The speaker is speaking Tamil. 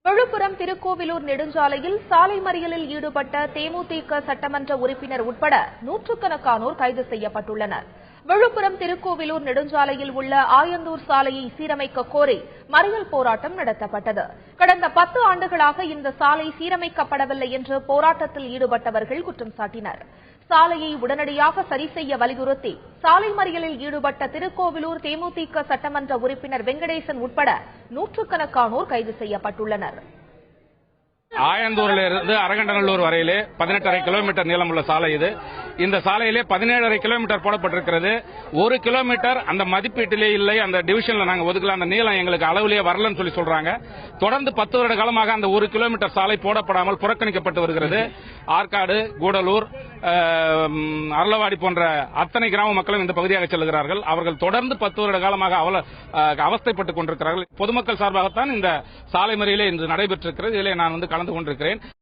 விழுப்புரம் திருக்கோவிலூர் நெடுஞ்சாலையில் சாலை மறியலில் ஈடுபட்ட தேமுதிக சட்டமன்ற உறுப்பினர் உட்பட நூற்றுக்கணக்கானோர் கைது செய்யப்பட்டுள்ளனர். விழுப்புரம் திருக்கோவிலூர் நெடுஞ்சாலையில் உள்ள ஆயந்தூர் சாலையை சீரமைக்க கோரி மறியல் போராட்டம் நடத்தப்பட்டது. கடந்த 10 ஆண்டுகளாக இந்த சாலை சீரமைக்கப்படவில்லை என்று போராட்டத்தில் ஈடுபட்டவர்கள் குற்றம் சாட்டினர். சாலையை உடனடியாக சரி செய்ய வலியுறுத்தி சாலை மறியலில் ஈடுபட்ட திருக்கோவிலூர் தேமுதிக சட்டமன்ற உறுப்பினர் வெங்கடேசன் உட்பட நூற்றுக்கணக்கானோர் கைது செய்யப்பட்டுள்ளனர். ஆயந்தூரிலிருந்து அரகண்டநல்லூர் வரையிலே 18,5 கிலோமீட்டர் நீளமுள்ள சாலை இது. இந்த சாலையிலே 17,5 கிலோமீட்டர் போடப்பட்டிருக்கிறது. 1 கிலோமீட்டர் அந்த மதிப்பீட்டிலே இல்லை, அந்த டிவிஷன்ல நாங்க ஒதுக்கல, அந்த நீளம் எங்களுக்கு அளவிலேயே வரலன்னு சொல்லி சொல்றாங்க. தொடர்ந்து 10 வருட காலமாக அந்த 1 கிலோமீட்டர் சாலை போடப்படாமல் புறக்கணிக்கப்பட்டு வருகிறது. ஆற்காடு, கூடலூர், அரளவாடி போன்ற அத்தனை கிராம மக்களும் இந்த பகுதியாக செல்கிறார்கள். அவர்கள் தொடர்ந்து 10 வருட காலமாக அவஸ்தைப்பட்டுக் கொண்டிருக்கிறார்கள். பொதுமக்கள் சார்பாகத்தான் இந்த சாலை மறியலே இன்று நடைபெற்றிருக்கிறது. இதிலே நான் கலந்து கொண்டிருக்கிறேன்.